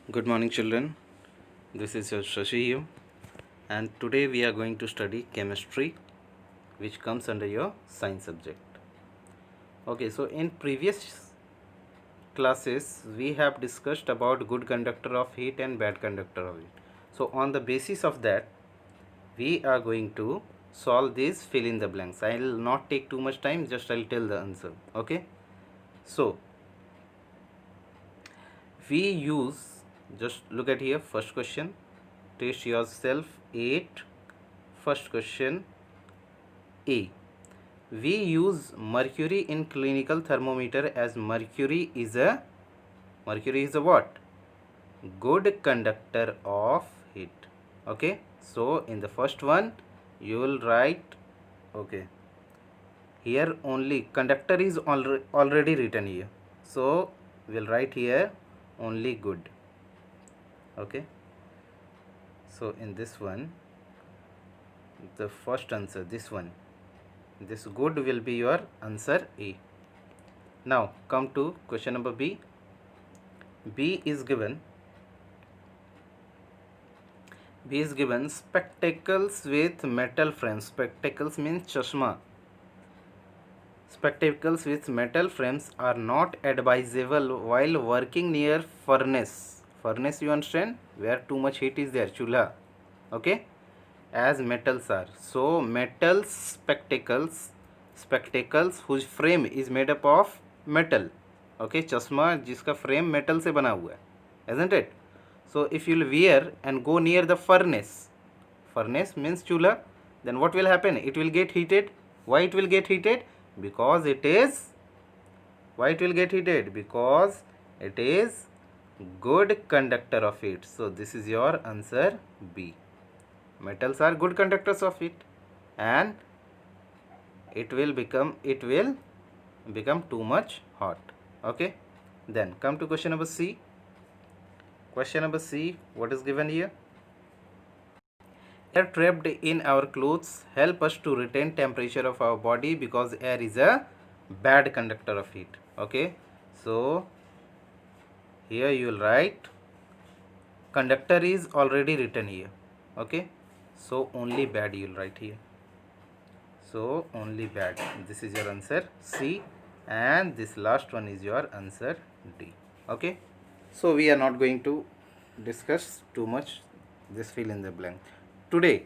Good morning, children. This is your Shashi here, and today we are going to study chemistry, which comes under your science subject. Okay, so in previous classes, we have discussed about good conductor of heat and bad conductor of heat. So, on the basis of that, we are going to solve these fill in the blanks. I will not take too much time, just I'll tell the answer. Okay, so we use, just look at here, first question, test yourself 8. First question A. We use mercury in clinical thermometer as mercury is a what? Good conductor of heat. Okay. So in the first one you will write, okay, here only conductor is already written here. So we will write here only good. Okay. So in this one, the first answer, this one, this good will be your answer A. Now come to question number B. B is given spectacles with metal frames. Spectacles means chashma. Spectacles with metal frames are not advisable while working near furnace. Furnace, you understand, where too much heat is there, chulha. Okay, as metals are. So metal spectacles whose frame is made up of metal. Okay, chashma जिसका frame metal से बना हुआ है, isn't it? So if you will wear and go near the furnace means chula, then what will happen? It will get heated. Why it will get heated? Because it is, why it will get heated? Because it is good conductor of heat. So this is your answer B. Metals are good conductors of heat, and it will become too much hot. Okay, then come to question number C. Question number C, what is given here? Air trapped in our clothes help us to retain temperature of our body because air is a bad conductor of heat. Okay, so here you will write conductor is already written here. Okay, so only bad you will write here. So only bad. This is your answer C, and this last one is your answer D. Okay, so we are not going to discuss too much this fill in the blank. Today,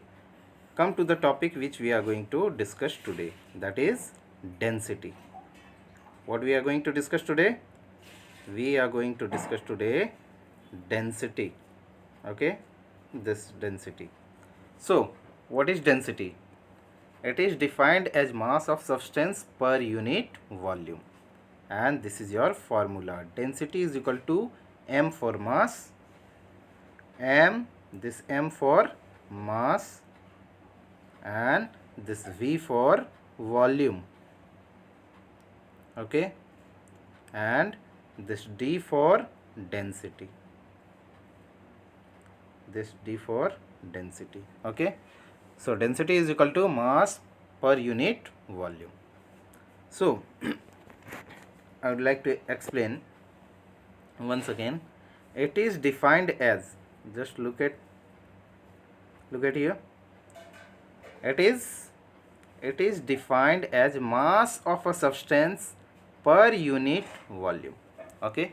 come to the topic which we are going to discuss today, that is density. What we are going to discuss today? We are going to discuss today density. Okay, this density. So, what is density? It is defined as mass of substance per unit volume, and this is your formula. Density is equal to m for mass, this m for mass, and this v for volume. Okay, and this d for density, this d for density. Okay, so density is equal to mass per unit volume. So I would like to explain once again. It is defined as, just look at here, it is defined as mass of a substance per unit volume. Okay,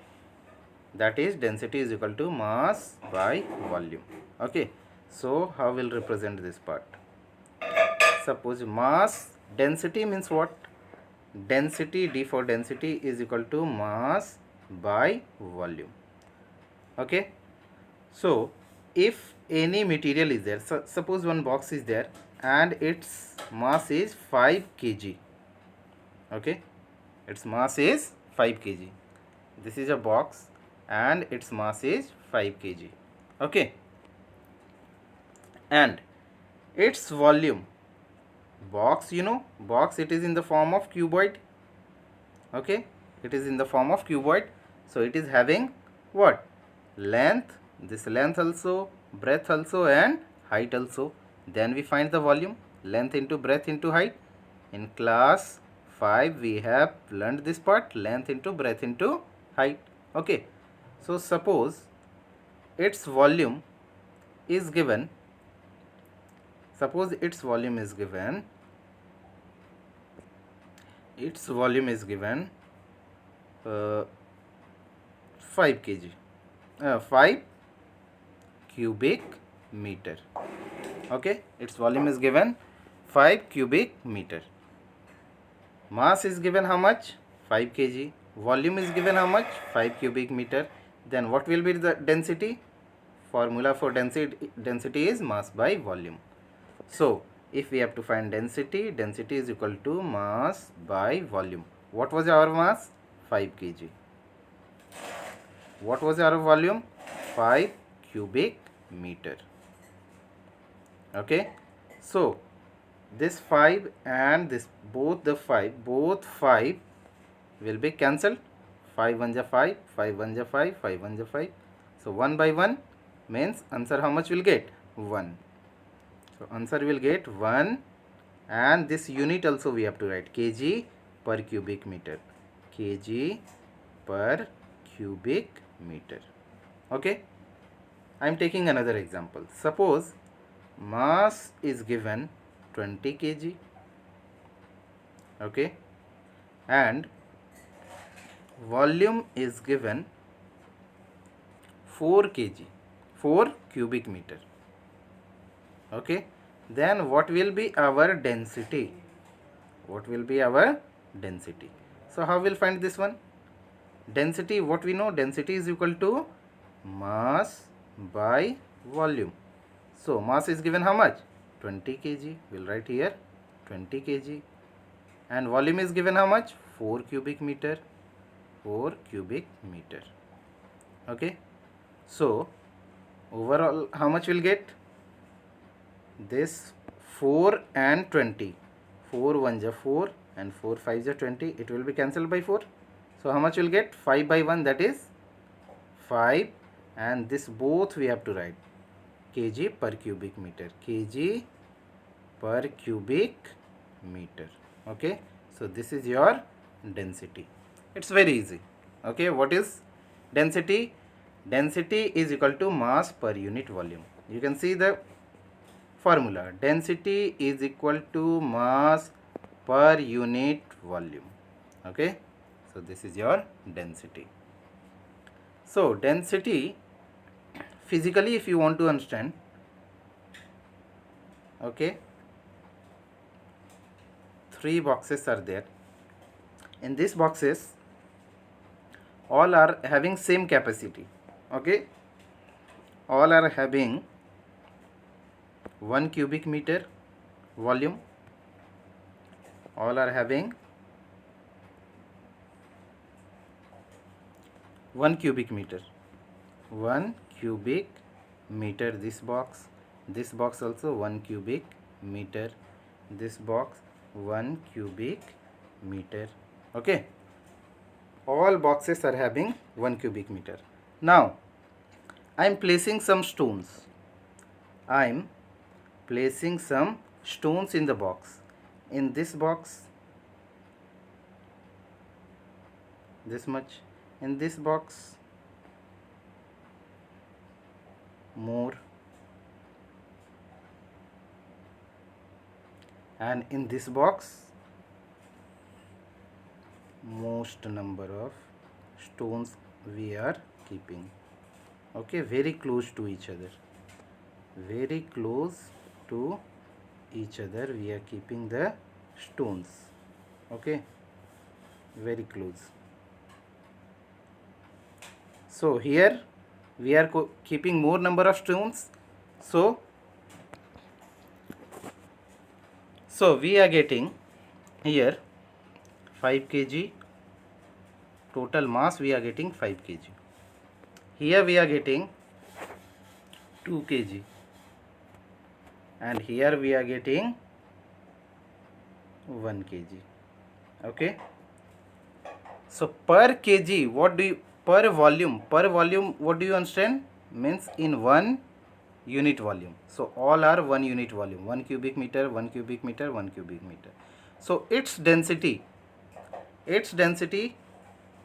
that is density is equal to mass by volume. Okay, so how will represent this part? Suppose mass density means what? Density, d for density is equal to mass by volume. Okay, so if any material is there, suppose one box is there and its mass is 5 kg. Okay, its mass is 5 kg. This is a box and its mass is 5 kg. Okay, and its volume, box, you know, box, it is in the form of cuboid. Okay, it is in the form of cuboid. So it is having what? Length, this length also, breadth also, and height also. Then we find the volume, length into breadth into height. In class 5 we have learned this part, length into breadth into height. Okay, so suppose its volume is given, suppose its volume is given, uh, 5 kg, 5 cubic meter. Okay, its volume is given 5 cubic meter. Mass is given how much? 5 kg. Volume is given how much? 5 cubic meter. Then what will be the density? Formula for density is mass by volume. So if we have to find density, density is equal to mass by volume. What was our mass? 5 kg. What was our volume? 5 cubic meter. Okay, so this 5 and this both 5 will be cancelled. 5 1 ja 5, 5 1 ja 5, 5 1 ja 5. So 1 by 1 means answer how much will get? 1. So answer will get 1, and this unit also we have to write kg per cubic meter. Kg per cubic meter. Okay, I am taking another example. Suppose mass is given 20 kg, okay, and volume is given 4 kg, 4 cubic meter. Okay, then what will be our density? What will be our density? So how we'll find this one? Density, what we know, density is equal to mass by volume. So mass is given how much? 20 kg. We'll write here 20 kg. And volume is given how much? 4 cubic meter. 4 cubic meter. Okay. So overall how much we'll get? This 4 and 20. 4 1 ja 4 and 4 5 ja 20. It will be cancelled by 4. So how much will get? 5 by 1, that is 5, and this both we have to write kg per cubic meter. Kg per cubic meter. Okay, so this is your density. It's very easy. Okay, what is density? Density is equal to mass per unit volume. You can see the formula. Density is equal to mass per unit volume. Okay, so this is your density. So density, physically if you want to understand, okay, 3 boxes are there. In these boxes all are having same capacity. Okay, all are having 1 cubic meter volume. All are having 1 cubic meter. 1 cubic meter this box also 1 cubic meter, this box 1 cubic meter. Okay, all boxes are having 1 cubic meter. Now I am placing some stones. I am placing some stones in the box. In this box this much, in this box more, and in this box most number of stones we are keeping. Okay, very close to each other, very close to each other we are keeping the stones. Okay, very close. So here we are keeping more number of stones. So we are getting here 5 kg total mass. We are getting 5 kg. Here we are getting 2 kg, and here we are getting 1 kg. Okay, so per kg, what do you, per volume what do you understand? Means in 1 unit volume. So all are 1 unit volume, 1 cubic meter, 1 cubic meter, 1 cubic meter. So its density,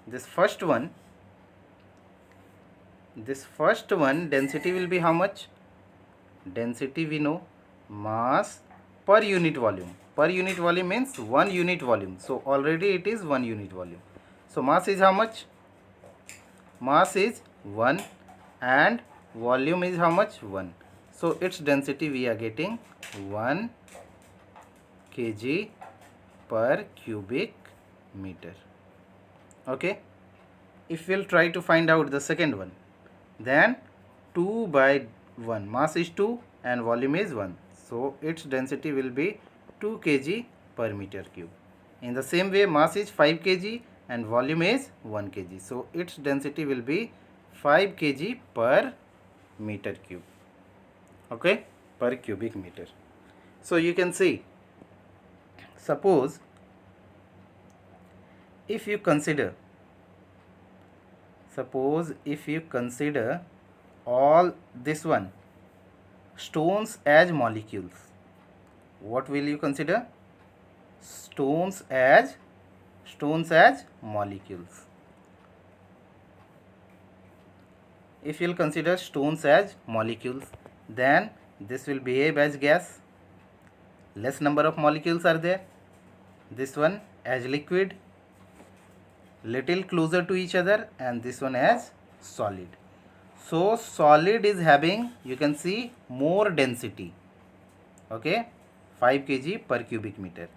this first one this first one density will be how much? Density we know, mass per unit volume. Per unit volume means 1 unit volume. So already it is 1 unit volume. So mass is how much? Mass is 1 and volume is how much? 1. So its density we are getting 1 kg per cubic meter. Okay. If we'll try to find out the second one, then 2 by 1, mass is 2 and volume is 1, so its density will be 2 kg per meter cube. In the same way, mass is 5 kg and volume is 1 kg, so its density will be 5 kg per meter cube. Okay, per cubic meter. So you can see, suppose if you consider all this one stones as molecules, what will you consider? Stones as molecules. If you'll consider stones as molecules, then this will behave as gas. Less number of molecules are there. This one as liquid, little closer to each other, and this one as solid. So solid is having, you can see, more density. Okay, 5 kg per cubic meter.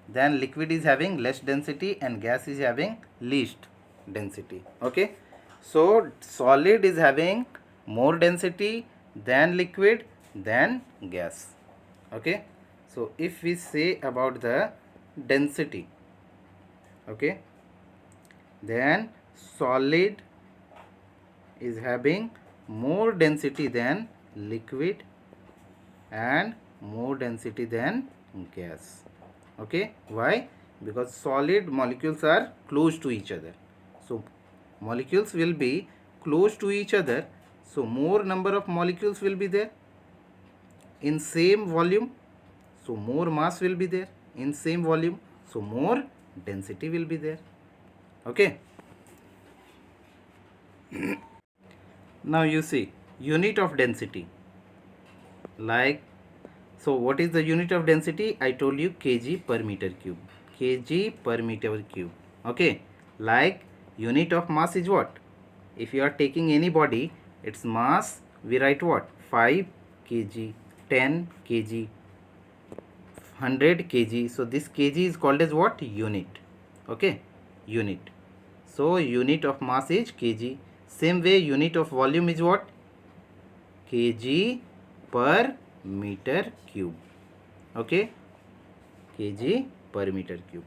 Then liquid is having less density and gas is having least density. Okay, so solid is having more density than liquid than gas. Okay, so if we say about the density, okay, then solid is having more density than liquid and more density than gas. Okay, why? Because solid molecules are close to each other, so molecules will be close to each other, so more number of molecules will be there in same volume, so more mass will be there in same volume, so more density will be there. Okay, now you see unit of density, like, so what is the unit of density? I told you kg per meter cube. Kg per meter cube. Okay. Like unit of mass is what? If you are taking any body, its mass we write what? 5 kg, 10 kg, 100 kg. So this kg is called as what? Unit. Okay. Unit. So unit of mass is kg. Same way unit of volume is what? Kg per meter cube. Okay, kg per meter cube.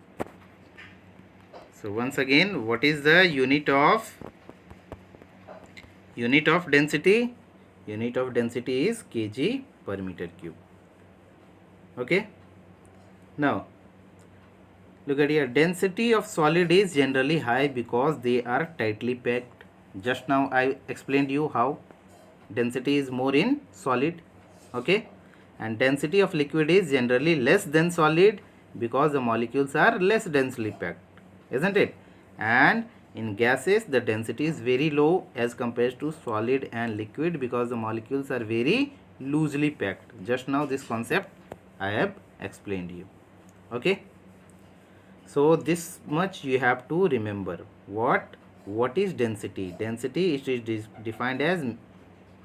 So once again, what is the unit of density? Unit of density is kg per meter cube. Okay, now look at here, density of solid is generally high because they are tightly packed. Just now I explained you how density is more in solid. Okay, and density of liquid is generally less than solid because the molecules are less densely packed, isn't it? And in gases the density is very low as compared to solid and liquid because the molecules are very loosely packed. Just now this concept I have explained you. Okay, so this much you have to remember. What is density? Density is defined as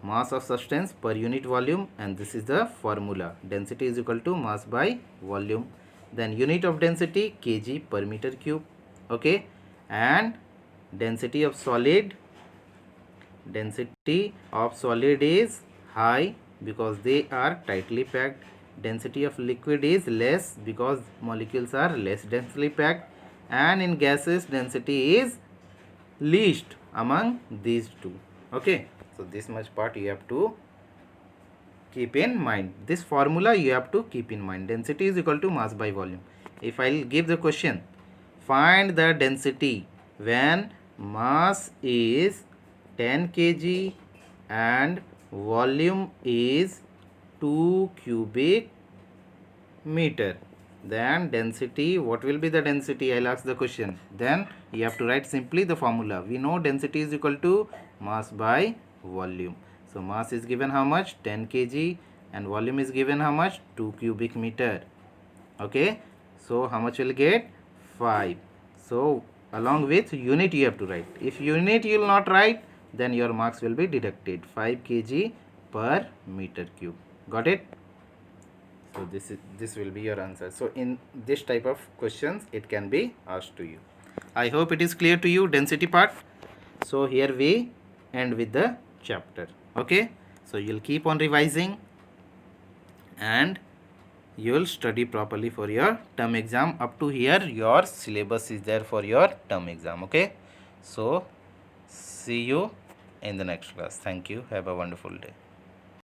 mass of substance per unit volume, and this is the formula. Density is equal to mass by volume. Then unit of density kg per meter cube. Okay, and density of solid is high because they are tightly packed. Density of liquid is less because molecules are less densely packed, and in gases density is least among these two. Okay, so this much part you have to keep in mind. This formula you have to keep in mind. Density is equal to mass by volume. If I will give the question, find the density when mass is 10 kg and volume is 2 cubic meter, then density, what will be the density? I'll ask the question. Then you have to write simply the formula. We know density is equal to mass by volume. So mass is given how much? 10 kg, and volume is given how much? 2 cubic meter. Okay, so how much will get? 5. So along with unit you have to write. If unit you will not write, then your marks will be deducted. 5 kg per meter cube. Got it? So this will be your answer. So in this type of questions it can be asked to you. I hope it is clear to you, density part. So here we end with the chapter. Okay, so you'll keep on revising and you'll study properly for your term exam. Up to here your syllabus is there for your term exam. Okay, so see you in the next class. Thank you. Have a wonderful day.